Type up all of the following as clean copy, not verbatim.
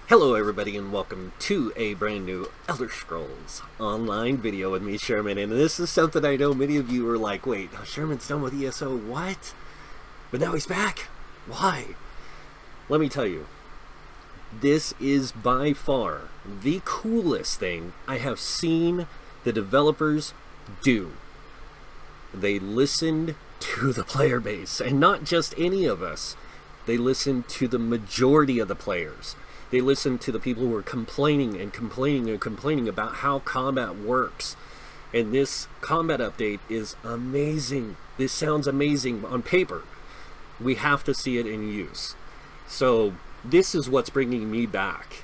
Hello everybody and welcome to a brand new Elder Scrolls Online video with me, Sherman, and this is something I know many of you are like, wait, Sherman's done with ESO, what? But now he's back? Why? Let me tell you, this is by far the coolest thing I have seen the developers do. They listened to the player base, and not just any of us. They listened to the majority of the players. They listened to the people who were complaining about how combat works. And this combat update is amazing. This sounds amazing on paper. We have to see it in use. So this is what's bringing me back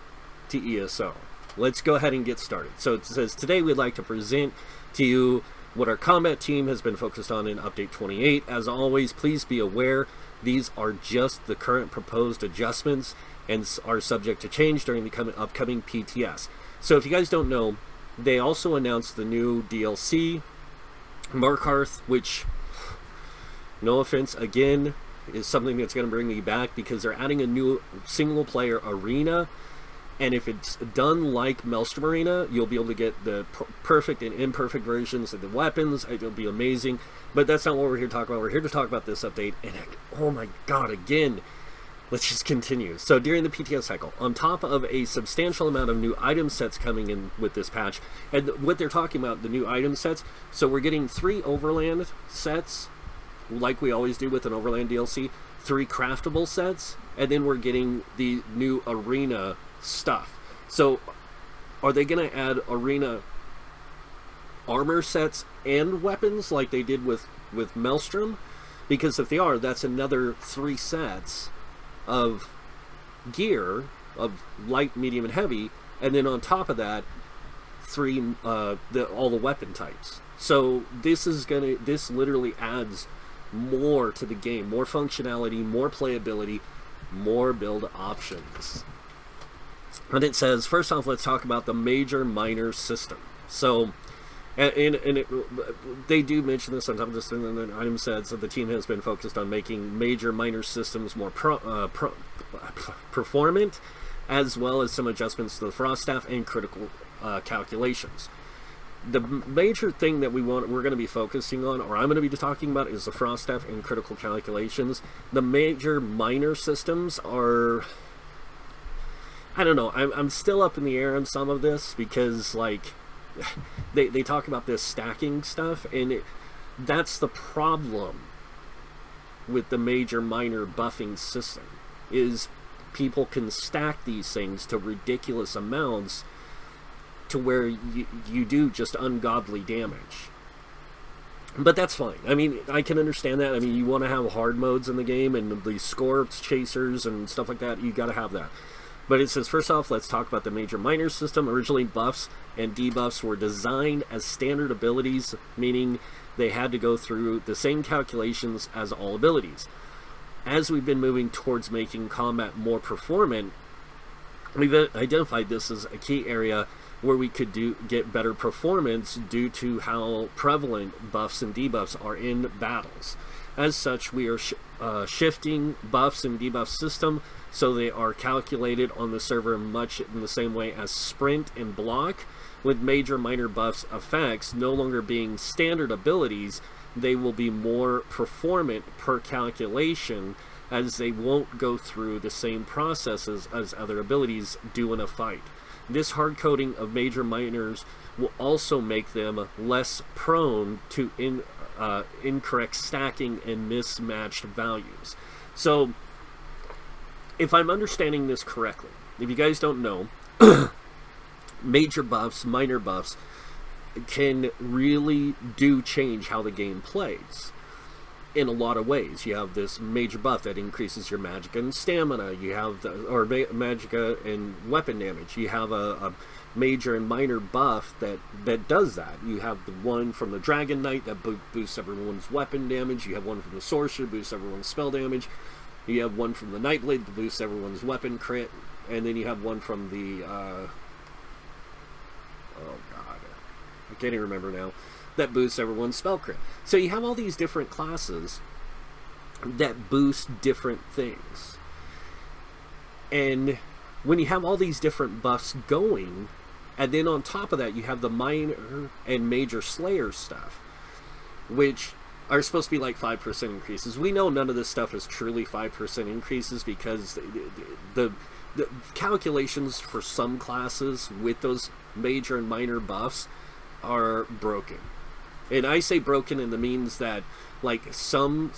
to ESO. Let's go ahead and get started. So it says, today we'd like to present to you what our combat team has been focused on in Update 28. As always, please be aware these are just the current proposed adjustments and are subject to change during the upcoming PTS. So if you guys don't know, they also announced the new DLC, Markarth, which, no offense, again, is something that's going to bring me back because they're adding a new single-player arena, and if it's done like Maelstrom Arena, you'll be able to get the perfect and imperfect versions of the weapons. It'll be amazing, but that's not what we're here to talk about. We're here to talk about this update, and oh my god, again, let's just continue. So during the PTS cycle, on top of a substantial amount of new item sets coming in with this patch, and what they're talking about, the new item sets, so we're getting 3 Overland sets, like we always do with an Overland DLC, 3 craftable sets, and then we're getting the new arena stuff. So are they going to add arena armor sets and weapons like they did with Maelstrom? Because if they are, that's another 3 sets of gear, of light, medium, and heavy, and then on top of that, all the weapon types. So this literally adds more to the game, more functionality, more playability, more build options. And it says, first off, let's talk about the major minor system. So, they do mention this on top of this thing in the item sets that the team has been focused on making major minor systems more performant, as well as some adjustments to the frost staff and critical calculations. The major thing that we're going to be focusing on, or I'm going to be talking about, is the frost staff and critical calculations. The major minor systems are, I don't know, I'm still up in the air on some of this because, like, they talk about this stacking stuff, and that's the problem with the major minor buffing system, is people can stack these things to ridiculous amounts to where you do just ungodly damage. But that's fine. I mean, I can understand that. I mean, you want to have hard modes in the game and the score chasers and stuff like that. You got to have that. But it says, first off, let's talk about the major minor system. Originally, buffs and debuffs were designed as standard abilities, meaning they had to go through the same calculations as all abilities. As we've been moving towards making combat more performant, we've identified this as a key area where we could get better performance due to how prevalent buffs and debuffs are in battles. As such, we are shifting buffs and debuff system so they are calculated on the server much in the same way as sprint and block, with major minor buffs effects no longer being standard abilities. They will be more performant per calculation, as they won't go through the same processes as other abilities do in a fight. This hard coding of major minors will also make them less prone to incorrect stacking and mismatched values. So, if I'm understanding this correctly, if you guys don't know, major buffs, minor buffs can really do change how the game plays in a lot of ways. You have this major buff that increases your magicka and stamina. You have magicka and weapon damage. You have a major and minor buff that does that. You have the one from the Dragon Knight that boosts everyone's weapon damage. You have one from the Sorcerer, boosts everyone's spell damage. You have one from the Nightblade that boosts everyone's weapon crit. And then you have one from the oh god, I can't even remember now, that boosts everyone's spell crit. So you have all these different classes that boost different things. And when you have all these different buffs going, and then on top of that you have the minor and major Slayer stuff, which are supposed to be like 5% increases. We know none of this stuff is truly 5% increases, because the calculations for some classes with those major and minor buffs are broken. And I say broken in the means that, like, some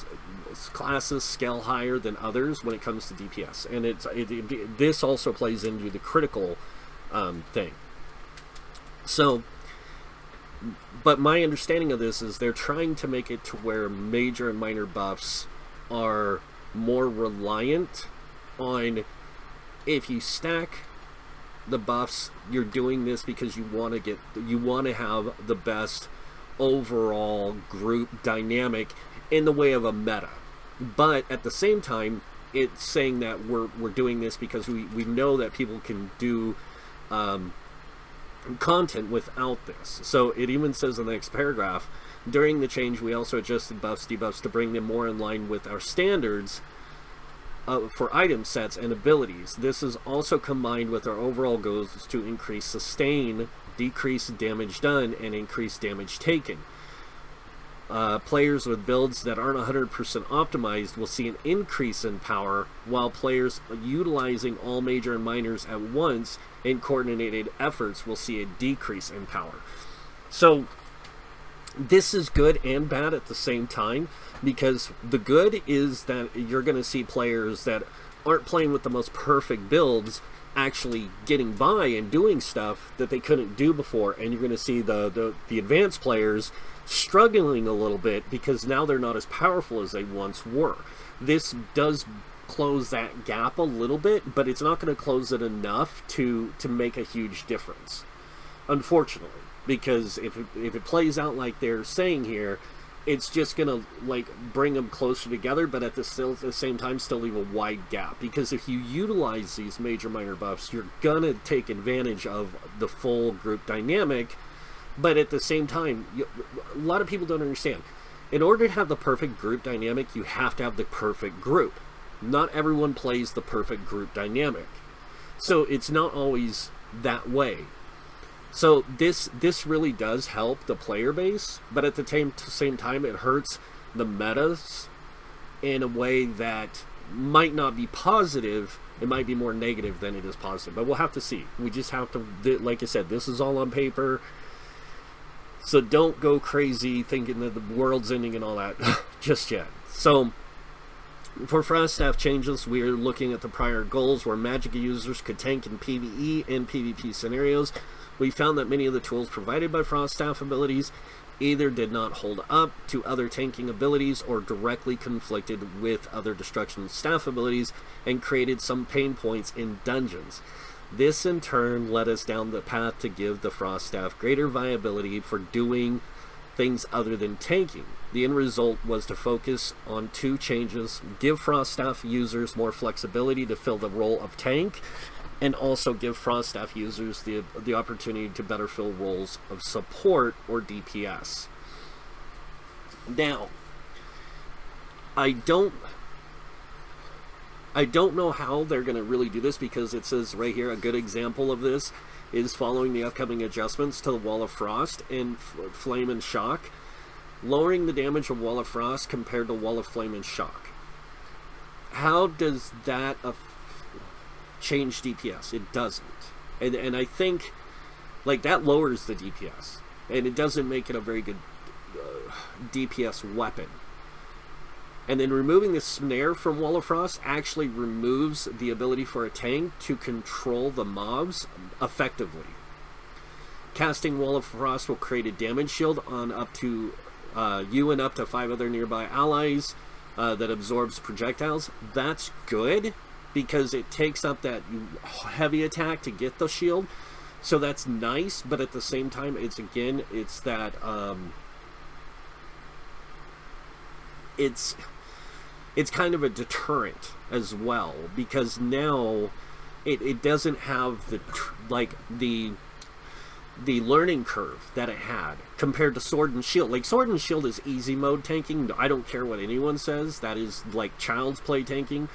classes scale higher than others when it comes to DPS, and this also plays into the critical thing. So, but my understanding of this is they're trying to make it to where major and minor buffs are more reliant on, if you stack the buffs, you're doing this because you want to have the best overall group dynamic in the way of a meta. But at the same time, it's saying that we're doing this because we know that people can do content without this. So it even says in the next paragraph, during the change we also adjusted buffs, debuffs to bring them more in line with our standards for item sets and abilities. This is also combined with our overall goals to increase sustain, decrease damage done, and increase damage taken. Players with builds that aren't 100% optimized will see an increase in power, while players utilizing all major and minors at once in coordinated efforts will see a decrease in power. So this is good and bad at the same time, because the good is that you're going to see players that aren't playing with the most perfect builds actually getting by and doing stuff that they couldn't do before, and you're going to see the advanced players struggling a little bit because now they're not as powerful as they once were. This does close that gap a little bit, but it's not going to close it enough to make a huge difference, unfortunately, because if it plays out like they're saying here, it's just going to, like, bring them closer together, but at the same time still leave a wide gap. Because if you utilize these major minor buffs, you're going to take advantage of the full group dynamic, but at the same time, a lot of people don't understand. In order to have the perfect group dynamic, you have to have the perfect group. Not everyone plays the perfect group dynamic. So it's not always that way. So this really does help the player base, but at the same time it hurts the metas in a way that might not be positive. It might be more negative than it is positive, but we'll have to see. We just have to, like I said, this is all on paper, so don't go crazy thinking that the world's ending and all that just yet. So for Frost Staff changes, we are looking at the prior goals where magic users could tank in PvE and PvP scenarios. We found that many of the tools provided by Frost Staff abilities either did not hold up to other tanking abilities or directly conflicted with other destruction staff abilities and created some pain points in dungeons. This in turn led us down the path to give the Frost Staff greater viability for doing things other than tanking. The end result was to focus on two changes: give Frost Staff users more flexibility to fill the role of tank, and also give Frost Staff users the opportunity to better fill roles of support or DPS. Now, I don't know how they're going to really do this, because it says right here, a good example of this is following the upcoming adjustments to the Wall of Frost and Flame and Shock, lowering the damage of Wall of Frost compared to Wall of Flame and Shock. How does that change DPS? It doesn't. And I think, like, that lowers the DPS, and it doesn't make it a very good DPS weapon. And then removing the snare from Wall of Frost actually removes the ability for a tank to control the mobs effectively. Casting Wall of Frost will create a damage shield on up to you and up to 5 other nearby allies that absorbs projectiles. That's good, because it takes up that heavy attack to get the shield. So that's nice, but at the same time, it's that it's kind of a deterrent as well, because now it doesn't have the learning curve that it had compared to Sword and Shield. Like, Sword and Shield is easy mode tanking. I don't care what anyone says. That is like child's play tanking.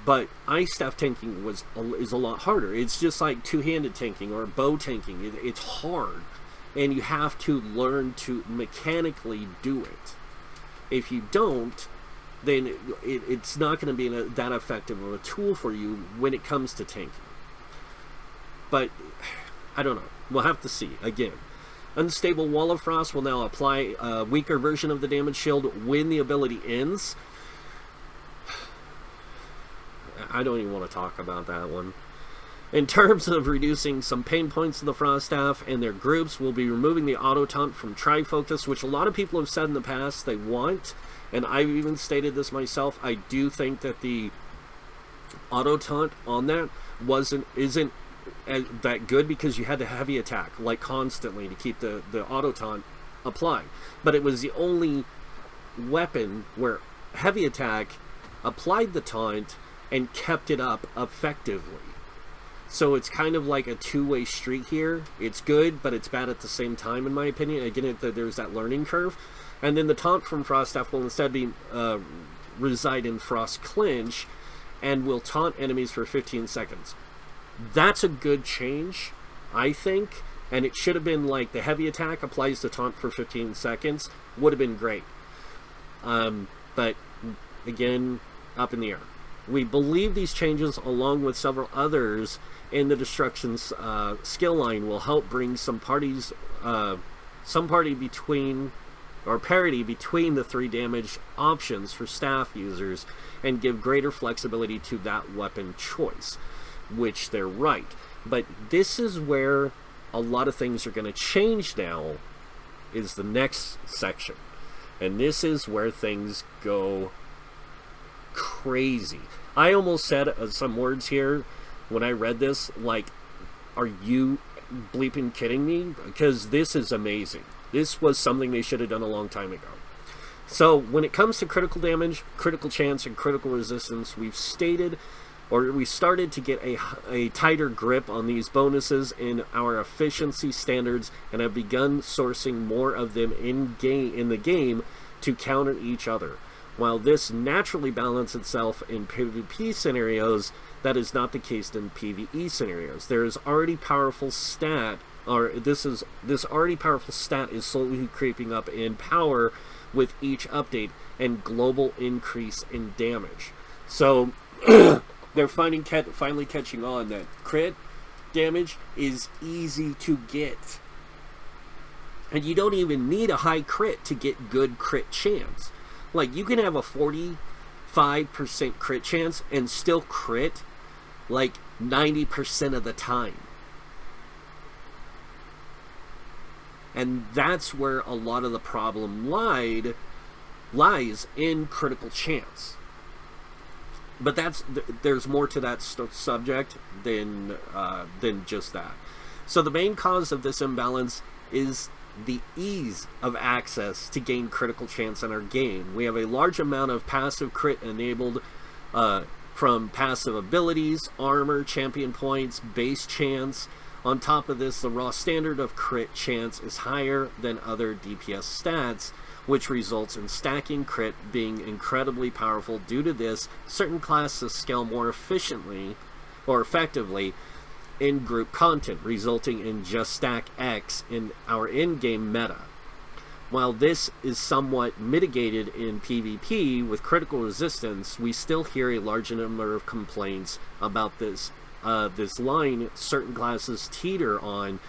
But ice staff tanking is a lot harder. It's just like two-handed tanking or bow tanking. It's hard, and you have to learn to mechanically do it. If you don't, then it's not going to be that effective of a tool for you when it comes to tanking. But I don't know. We'll have to see. Again, Unstable Wall of Frost will now apply a weaker version of the damage shield when the ability ends. I don't even want to talk about that one. In terms of reducing some pain points of the Frost Staff and their groups, we'll be removing the auto taunt from Tri-Focus, which a lot of people have said in the past they want, and I've even stated this myself. I do think that the auto taunt on that isn't that good, because you had to heavy attack like constantly to keep the auto taunt applied. But it was the only weapon where heavy attack applied the taunt and kept it up effectively. So it's kind of like a two-way street here. It's good, but it's bad at the same time, in my opinion. Again, there's that learning curve. And then the taunt from Frost Staff will instead be reside in Frost Clinch, and will taunt enemies for 15 seconds. That's a good change, I think. And it should have been like the heavy attack applies the taunt for 15 seconds. Would have been great. But again, up in the air. We believe these changes, along with several others in the Destruction's skill line, will help bring some parity between, or parity between the 3 damage options for staff users, and give greater flexibility to that weapon choice, which they're right. But this is where a lot of things are going to change now, is the next section. And this is where things go crazy. I almost said some words here when I read this, like, are you bleeping kidding me? Because this is amazing. This was something they should have done a long time ago. So when it comes to critical damage, critical chance, and critical resistance, we started to get a tighter grip on these bonuses in our efficiency standards, and have begun sourcing more of them in the game to counter each other. While this naturally balances itself in PvP scenarios, that is not the case in PvE scenarios. There is already powerful stat, or this already powerful stat is slowly creeping up in power with each update and global increase in damage. So they're finally catching on that crit damage is easy to get, and you don't even need a high crit to get good crit chance. Like, you can have a 45% crit chance and still crit like 90% of the time. And that's where a lot of the problem lies in critical chance. But there's more to that subject than just that. So the main cause of this imbalance is the ease of access to gain critical chance in our game. We have a large amount of passive crit enabled from passive abilities, armor, champion points, base chance. On top of this, the raw standard of crit chance is higher than other DPS stats, which results in stacking crit being incredibly powerful. Due to this, certain classes scale more efficiently or effectively in group content, resulting in just stack X in our in-game meta. While this is somewhat mitigated in PvP with critical resistance, we still hear a large number of complaints about this line certain classes teeter on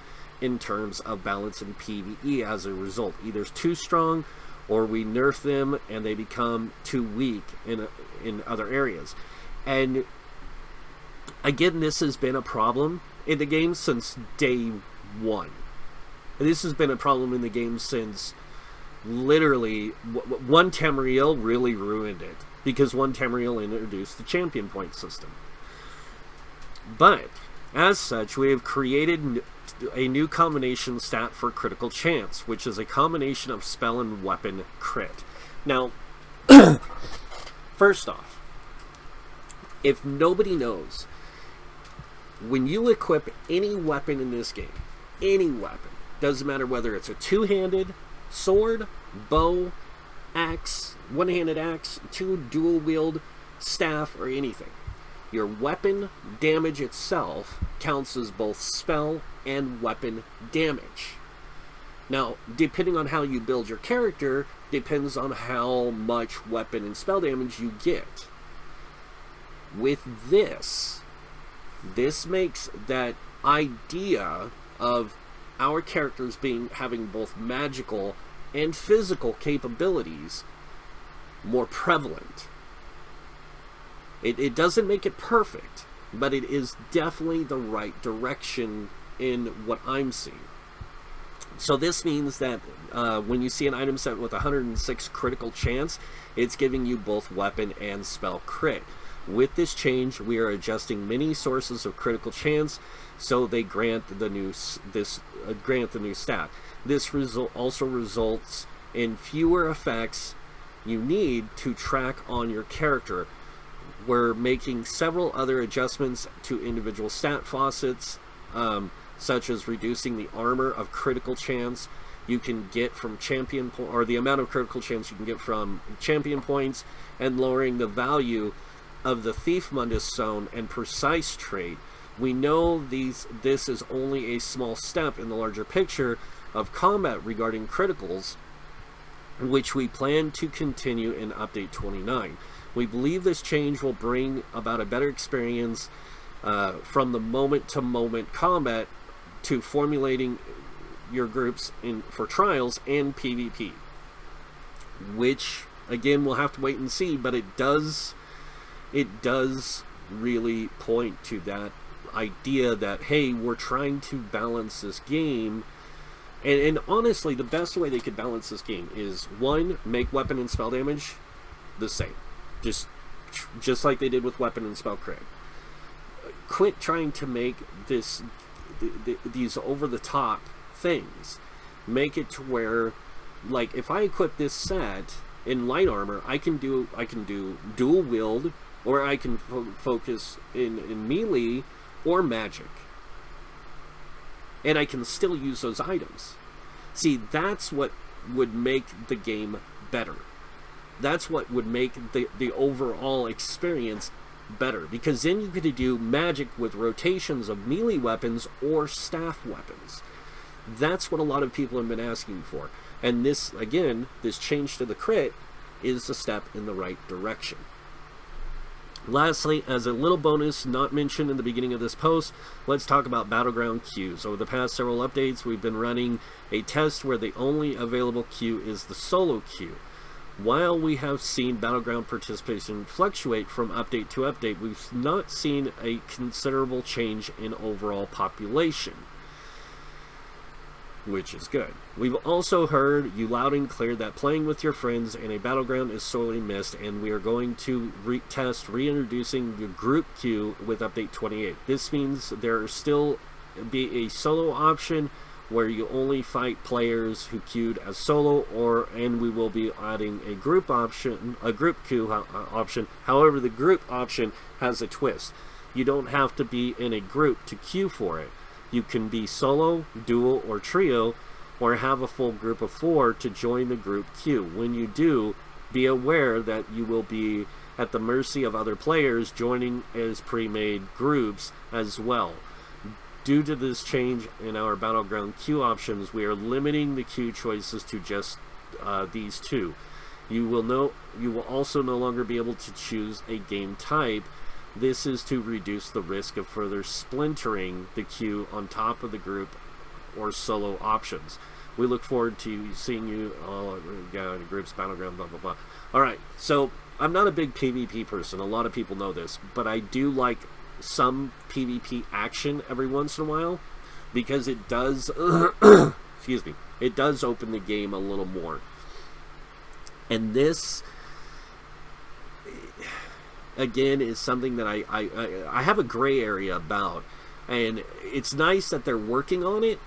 in terms of balance in PvE as a result. Either too strong, or we nerf them and they become too weak in other areas. And again, this has been a problem in the game since day one. This has been a problem in the game since literally one Tamriel really ruined it, because one Tamriel introduced the champion point system. But as such, we have created a new combination stat for critical chance, which is a combination of spell and weapon crit. Now, first off, if nobody knows, when you equip any weapon in this game, any weapon, doesn't matter whether it's a two-handed sword, bow, axe, one-handed axe, two dual-wield staff, or anything. Your weapon damage itself counts as both spell and weapon damage. Now, depending on how you build your character, depends on how much weapon and spell damage you get. With this makes that idea of our characters having both magical and physical capabilities more prevalent. It doesn't make it perfect, but it is definitely the right direction in what I'm seeing. So this means that when you see an item set with 106 critical chance, it's giving you both weapon and spell crit. With this change, we are adjusting many sources of critical chance, so they grant the new stat. This also results in fewer effects you need to track on your character. We're making several other adjustments to individual stat faucets, such as reducing the armor of critical chance you can get from champion or the amount of critical chance you can get from champion points, and lowering the value of the Thief Mundus zone and precise trait. We know this is only a small step in the larger picture of combat regarding criticals, which we plan to continue in Update 29. We believe this change will bring about a better experience from the moment-to-moment combat to formulating your groups for trials and PvP, which again we'll have to wait and see, but it does really point to that idea that, hey, we're trying to balance this game. And honestly, the best way they could balance this game is, one, make weapon and spell damage the same, just like they did with weapon and spell crit. Quit trying to make these over-the-top things. Make it to where, like, if I equip this set in light armor, I can do dual wield, or I can focus in melee or magic, and I can still use those items. See, that's what would make the game better. That's what would make the overall experience better, because then you could do magic with rotations of melee weapons or staff weapons. That's what a lot of people have been asking for, and this, again, this change to the crit is a step in the right direction. Lastly, as a little bonus not mentioned in the beginning of this post, let's talk about Battleground Queues. Over the past several updates, we've been running a test where the only available queue is the solo queue. While we have seen Battleground participation fluctuate from update to update, we've not seen a considerable change in overall population, which is good. We've also heard you loud and clear that playing with your friends in a Battleground is sorely missed, and we are going to test reintroducing the group queue with update 28. This means there will still be a solo option where you only fight players who queued as solo, and we will be adding a group option, a group queue option. However, the group option has a twist. You don't have to be in a group to queue for it. You can be solo, duo, or trio, or have a full group of 4 to join the group queue. When you do, be aware that you will be at the mercy of other players joining as pre-made groups as well. Due to this change in our Battleground queue options, we are limiting the queue choices to just these two. You will also no longer be able to choose a game type. This is to reduce the risk of further splintering the queue on top of the group or solo options. We look forward to seeing you all in groups, Battleground, blah, blah, blah. Alright, so I'm not a big PvP person. A lot of people know this, but I do like some PvP action every once in a while, because it does excuse me, it does open the game a little more. And this, again, is something that I have a gray area about, and it's nice that they're working on it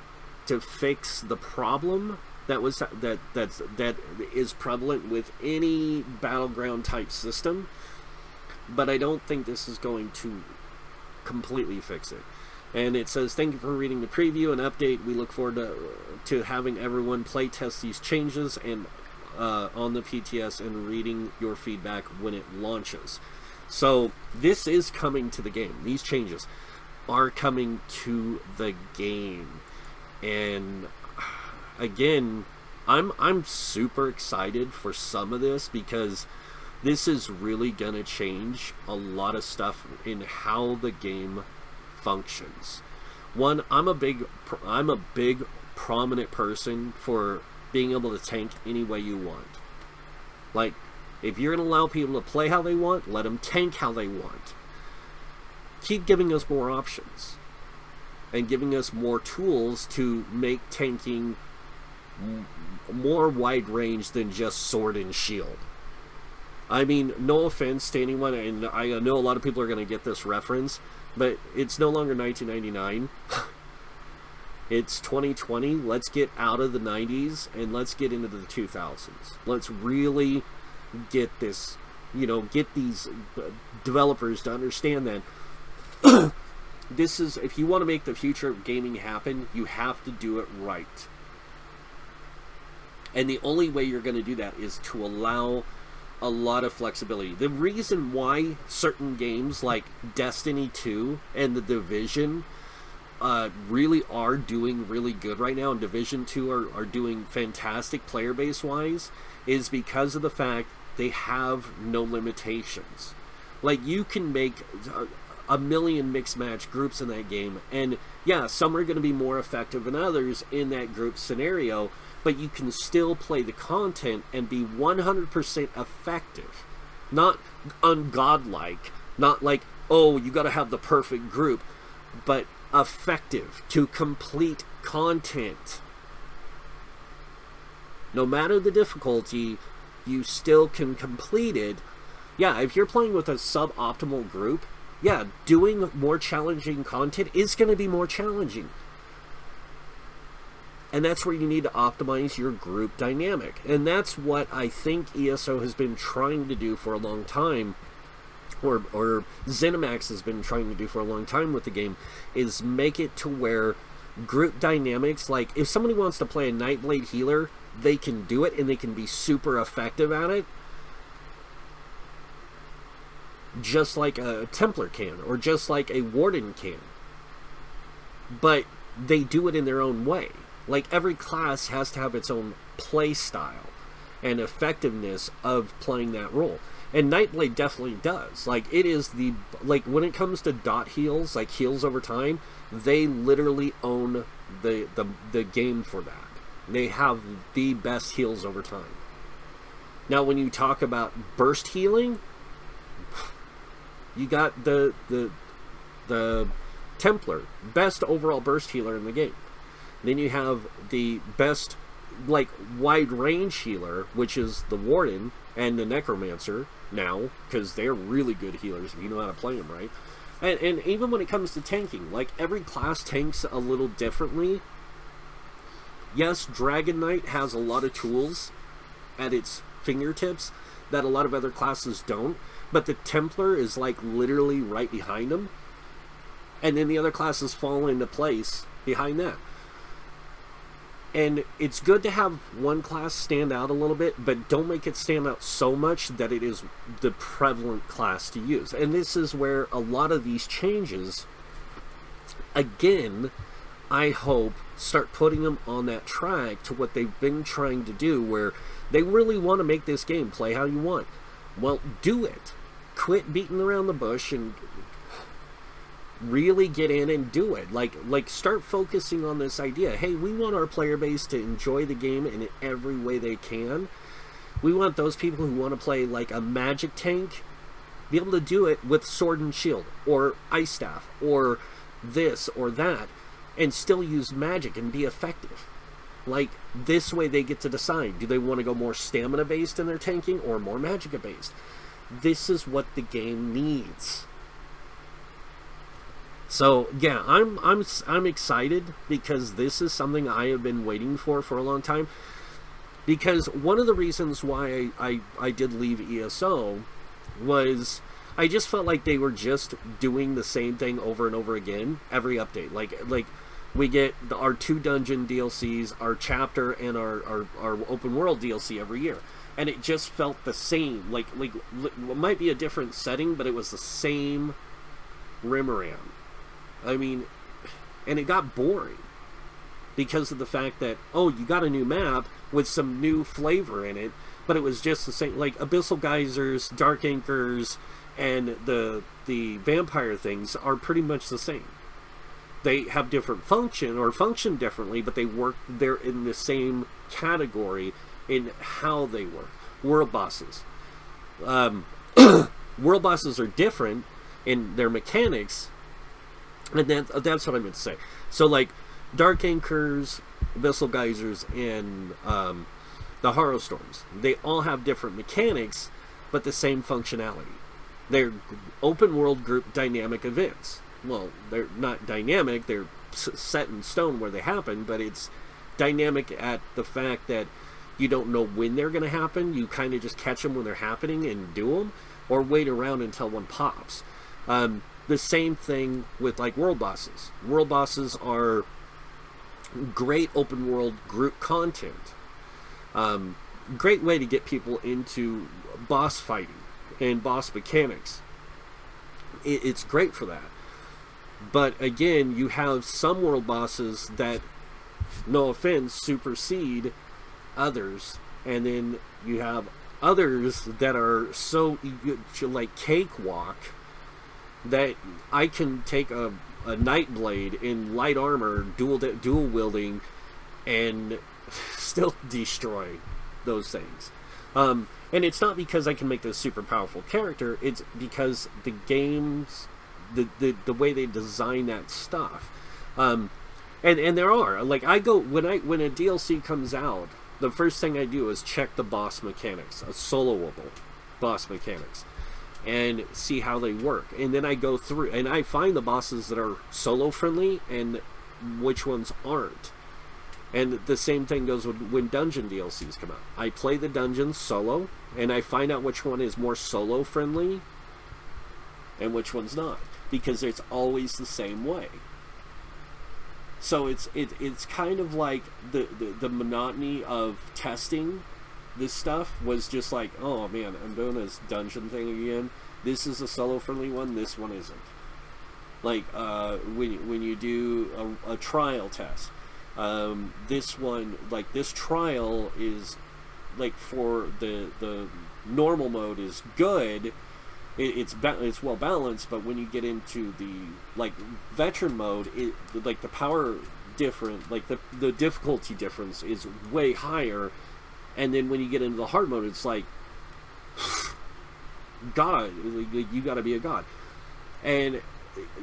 to fix the problem that is prevalent with any Battleground type system, but I don't think this is going to completely fix it. And it says, thank you for reading the preview and update. We look forward to having everyone play test these changes and on the PTS and reading your feedback when it launches. So this is coming to the game. These changes are coming to the game. And again, I'm super excited for some of this, because this is really gonna change a lot of stuff in how the game functions. One, I'm a big prominent person for being able to tank any way you want. Like, if you're gonna allow people to play how they want, let them tank how they want. Keep giving us more options and giving us more tools to make tanking more wide range than just sword and shield. I mean, no offense to anyone, and I know a lot of people are going to get this reference, but it's no longer 1999. It's 2020. Let's get out of the 90s and let's get into the 2000s. Let's really get this, get these developers to understand that this is, if you want to make the future of gaming happen, you have to do it right. And the only way you're going to do that is to allow a lot of flexibility. The reason why certain games like Destiny 2 and The Division really are doing really good right now, and Division 2 are doing fantastic player base wise, is because of the fact they have no limitations. Like, you can make a million mixed match groups in that game, and yeah, some are going to be more effective than others in that group scenario, but you can still play the content and be 100% effective. Not ungodlike, not like, oh, you got to have the perfect group, but effective to complete content. No matter the difficulty, you still can complete it. Yeah, if you're playing with a suboptimal group, yeah, doing more challenging content is going to be more challenging. And that's where you need to optimize your group dynamic. And that's what I think ESO has been trying to do for a long time, or ZeniMax has been trying to do for a long time with the game, is make it to where group dynamics, like if somebody wants to play a Nightblade healer, they can do it and they can be super effective at it, just like a Templar can, or just like a Warden can. But they do it in their own way. Like, every class has to have its own play style and effectiveness of playing that role. And Nightblade definitely does. Like, it is the, like, when it comes to dot heals, like heals over time, they literally own the game for that. They have the best heals over time. Now, when you talk about burst healing, you got the Templar, best overall burst healer in the game. Then you have the best, like, wide range healer, which is the Warden and the Necromancer now, because they're really good healers if you know how to play them right. And even when it comes to tanking, like, every class tanks a little differently. Yes, Dragon Knight has a lot of tools at its fingertips that a lot of other classes don't, but the Templar is, like, literally right behind them, and then the other classes fall into place behind that. And it's good to have one class stand out a little bit, but don't make it stand out so much that it is the prevalent class to use. And this is where a lot of these changes, again, I hope, start putting them on that track to what they've been trying to do, where they really want to make this game play how you want. Well, do it. Quit beating around the bush and really get in and do it. Like start focusing on this idea. Hey, we want our player base to enjoy the game in every way they can. We want those people who want to play like a magic tank be able to do it with sword and shield, or ice staff, or this or that, and still use magic and be effective. Like, this way they get to decide, do they want to go more stamina based in their tanking or more magica based? This is what the game needs. So yeah, I'm excited, because this is something I have been waiting for a long time. Because one of the reasons why I did leave ESO was I just felt like they were just doing the same thing over and over again every update. Like we get our 2 dungeon DLCs, our chapter, and our open world DLC every year. and it just felt the same. Like it might be a different setting, but it was the same Rimmeram. I mean, and it got boring because of the fact that, oh, you got a new map with some new flavor in it, but it was just the same. Like Abyssal Geysers, Dark Anchors, and the vampire things are pretty much the same. They have different function differently, but they're in the same category in how they work. World bosses. World bosses are different in their mechanics, and that's what I meant to say. So, like, Dark Anchors, Abyssal Geysers, and the Horror Storms, they all have different mechanics, but the same functionality. They're open world group dynamic events. Well, they're not dynamic, they're set in stone where they happen, but it's dynamic at the fact that you don't know when they're going to happen. You kind of just catch them when they're happening and do them, or wait around until one pops. The same thing with, like, world bosses. World bosses are great open world group content. Great way to get people into boss fighting and boss mechanics. It's great for that. But again, you have some world bosses that, no offense, supersede others, and then you have others that are so like cakewalk that I can take a Nightblade in light armor, dual wielding, and still destroy those things. And it's not because I can make this super powerful character, it's because the games, the way they design that stuff. And there are, like, I go, when a DLC comes out, the first thing I do is check the boss mechanics, soloable boss mechanics, and see how they work. And then I go through, and I find the bosses that are solo friendly and which ones aren't. And the same thing goes when dungeon DLCs come out. I play the dungeons solo, and I find out which one is more solo friendly and which one's not, because it's always the same way. So it's kind of like the monotony of testing this stuff was just like, oh man, I'm doing this dungeon thing again. This is a solo friendly one, this one isn't. Like when you do a trial test, this one, like, this trial is like, for the normal mode is good. It's well balanced, but when you get into the, like, veteran mode, like, the power different, like, the difficulty difference is way higher, and then when you get into the hard mode, it's like, God, you gotta be a god. And,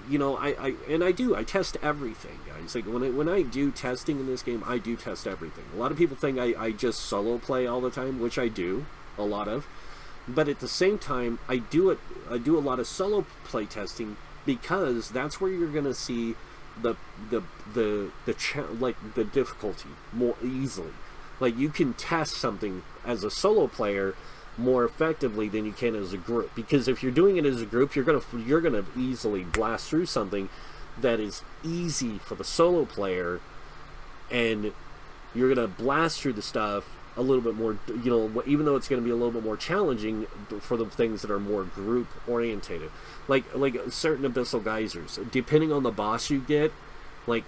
you know, I test everything, guys. Like, when I do testing in this game, I do test everything. A lot of people think I just solo play all the time, which I do a lot of. But at the same time, I do a lot of solo play testing, because that's where you're gonna see the difficulty more easily. Like, you can test something as a solo player more effectively than you can as a group, because if you're doing it as a group, you're gonna easily blast through something that is easy for the solo player, and you're gonna blast through the stuff a little bit more, you know, even though it's going to be a little bit more challenging for the things that are more group orientated, like certain Abyssal Geysers. Depending on the boss you get, like,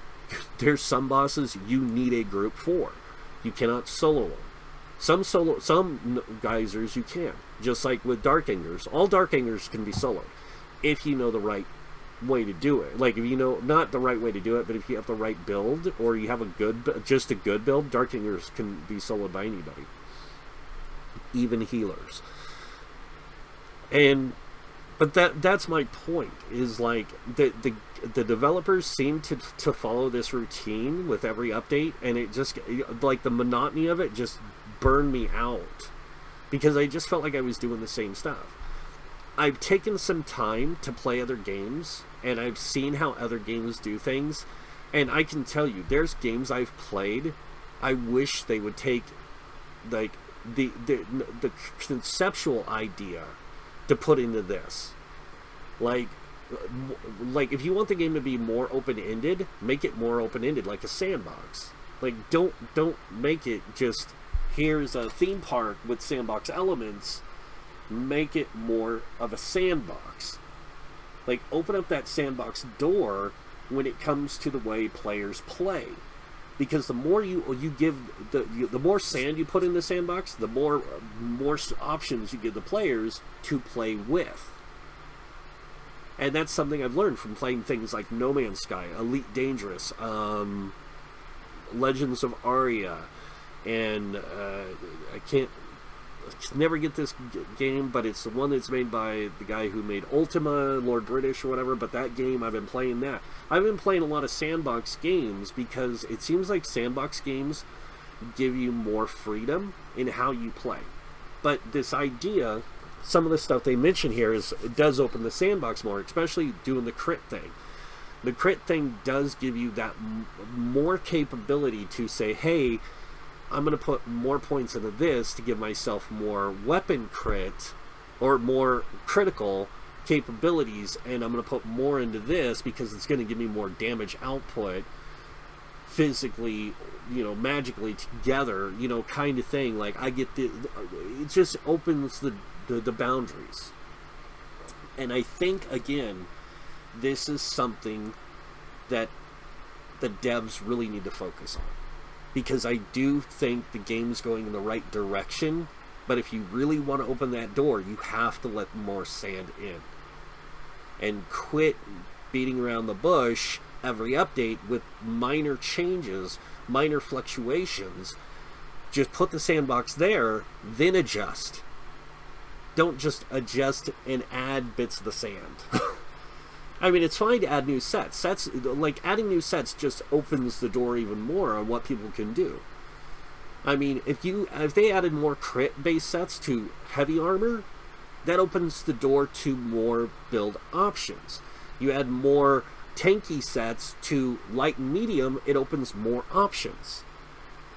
there's some bosses you need a group for. You cannot solo them. Some geysers you can, just like with Dark Anchors. All Dark Anchors can be soloed if you know the right way to do it. Like, if you know, not the right way to do it, but if you have the right build, or you have a good build, Dark Anchors can be soloed by anybody, even healers. But that's my point, is like the developers seem to follow this routine with every update, and it just, like, the monotony of it just burned me out, because I just felt like I was doing the same stuff. I've taken some time to play other games, and I've seen how other games do things, and I can tell you, there's games I've played, I wish they would take, like, the conceptual idea to put into this. Like, if you want the game to be more open-ended, make it more open-ended, like a sandbox. Like, don't make it just, here's a theme park with sandbox elements, make it more of a sandbox. Like, open up that sandbox door when it comes to the way players play. Because the more you give, the more sand you put in the sandbox, the more options you give the players to play with. And that's something I've learned from playing things like No Man's Sky, Elite Dangerous, Legends of Aria, and I can't never get this game, but it's the one that's made by the guy who made Ultima, Lord British or whatever. But that game, I've been playing that. I've been playing a lot of sandbox games because it seems like sandbox games give you more freedom in how you play. But this idea, some of the stuff they mention here, is it does open the sandbox more, especially doing the crit thing. The crit thing does give you that more capability to say, hey, I'm going to put more points into this to give myself more weapon crit or more critical capabilities, and I'm going to put more into this because it's going to give me more damage output physically, magically together, kind of thing. Like, I get it just opens the boundaries. And I think, again, this is something that the devs really need to focus on. Because I do think the game's going in the right direction, but if you really want to open that door, you have to let more sand in. And quit beating around the bush every update with minor changes, minor fluctuations. Just put the sandbox there, then adjust. Don't just adjust and add bits of the sand. I mean, it's fine to add new sets. Like, adding new sets just opens the door even more on what people can do. I mean, if they added more crit-based sets to heavy armor, that opens the door to more build options. You add more tanky sets to light and medium, it opens more options.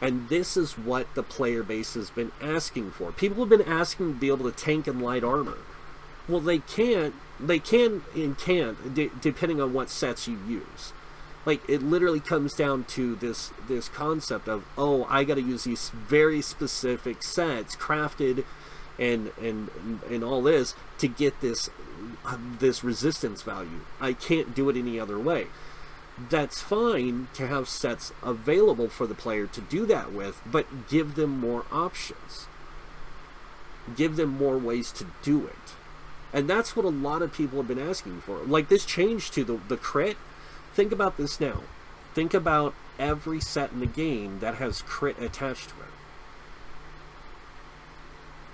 And this is what the player base has been asking for. People have been asking to be able to tank and light armor. Well, they can and can't, depending on what sets you use. Like, it literally comes down to this concept of, oh, I got to use these very specific sets crafted and all this to get this resistance value. I can't do it any other way. That's fine to have sets available for the player to do that with, but give them more options. Give them more ways to do it. And that's what a lot of people have been asking for. Like this change to the crit. Think about this now. Think about every set in the game that has crit attached to it.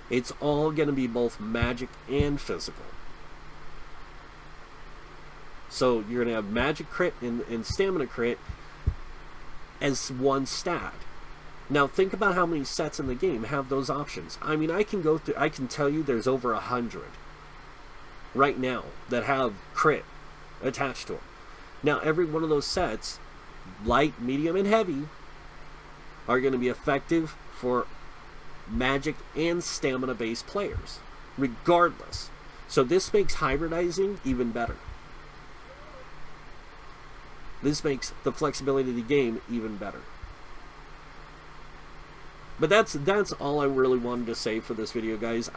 It's all going to be both magic and physical. So you're going to have magic crit and stamina crit as one stat. Now think about how many sets in the game have those options. I mean, I can tell you there's over 100 right now that have crit attached to them. Now every one of those sets, light, medium, and heavy, are going to be effective for magic and stamina based players regardless. So this makes hybridizing even better. This makes the flexibility of the game even better. But that's all I really wanted to say for this video, guys.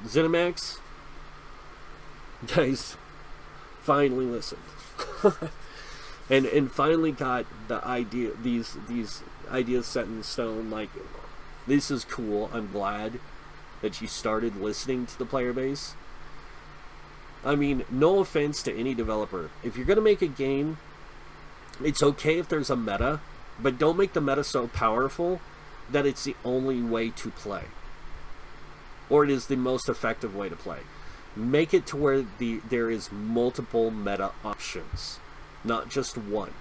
ZeniMax, guys, finally listened. and finally got the idea, these ideas set in stone. Like, this is cool. I'm glad that you started listening to the player base. I mean, no offense to any developer. If you're going to make a game, it's okay if there's a meta, but don't make the meta so powerful that it's the only way to play. Or it is the most effective way to play. Make it to where there is multiple meta options, not just one.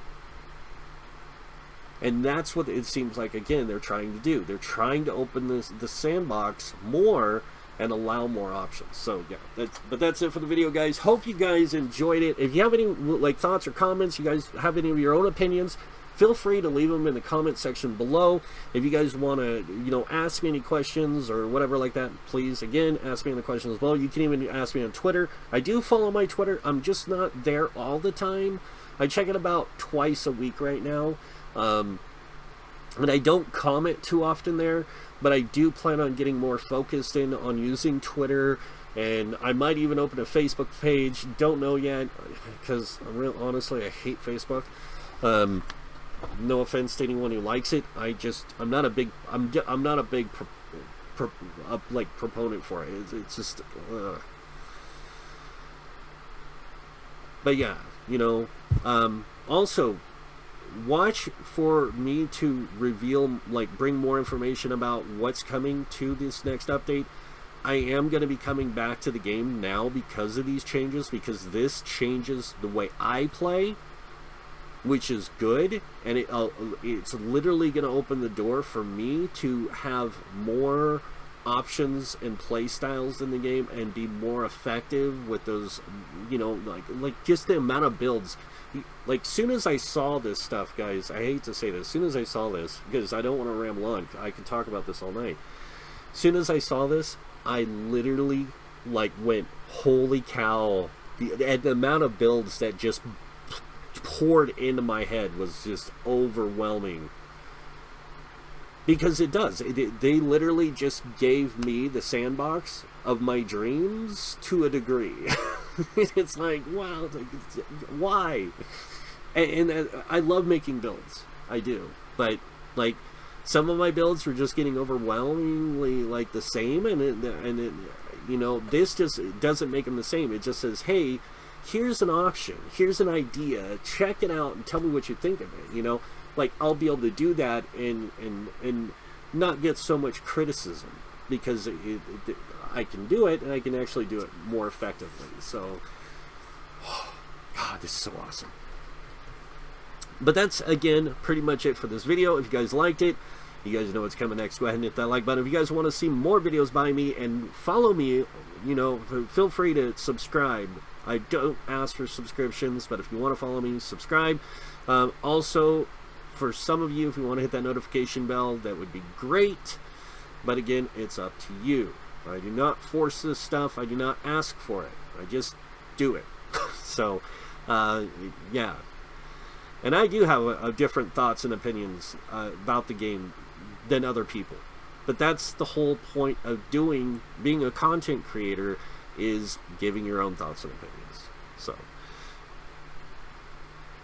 And that's what it seems like, again, they're trying to do. They're trying to open the sandbox more and allow more options. So yeah, that's it for the video, guys. Hope you guys enjoyed it. If you have any thoughts or comments, you guys have any of your own opinions, feel free to leave them in the comment section below. If you guys want to, ask me any questions or whatever like that, please, again, ask me in the questions below. You can even ask me on Twitter. I do follow my Twitter. I'm just not there all the time. I check it about twice a week right now. And I don't comment too often there, but I do plan on getting more focused in on using Twitter, and I might even open a Facebook page. Don't know yet, because honestly, I hate Facebook. No offense to anyone who likes it. I'm not a big proponent for it. It's just. But yeah, also, watch for me to reveal, bring more information about what's coming to this next update. I am going to be coming back to the game now because of these changes, because this changes the way I play, which is good, and it's literally going to open the door for me to have more options and play styles in the game and be more effective with those, just the amount of builds. Soon as I saw this stuff, guys, I hate to say this, soon as I saw this, because I don't want to ramble on, I could talk about this all night. Soon as I saw this, I literally went, holy cow. The amount of builds that just poured into my head was just overwhelming. Because it does. They literally just gave me the sandbox of my dreams to a degree. It's like, wow, why? And I love making builds. I do. But, some of my builds were just getting overwhelmingly, the same. This just doesn't make them the same. It just says, hey, here's an option. Here's an idea. Check it out and tell me what you think of it, I'll be able to do that and not get so much criticism, because I can do it, and I can actually do it more effectively. So, God, this is so awesome. But that's, again, pretty much it for this video. If you guys liked it, you guys know what's coming next. Go ahead and hit that like button. If you guys want to see more videos by me and follow me, feel free to subscribe. I don't ask for subscriptions, but if you want to follow me, subscribe. Also, for some of you, if you want to hit that notification bell, that would be great. But again, it's up to you. I do not force this stuff. I do not ask for it. I just do it. So, yeah. And I do have different thoughts and opinions about the game than other people. But that's the whole point of being a content creator, is giving your own thoughts and opinions.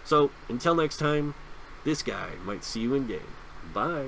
So until next time, this guy might see you in game. Bye.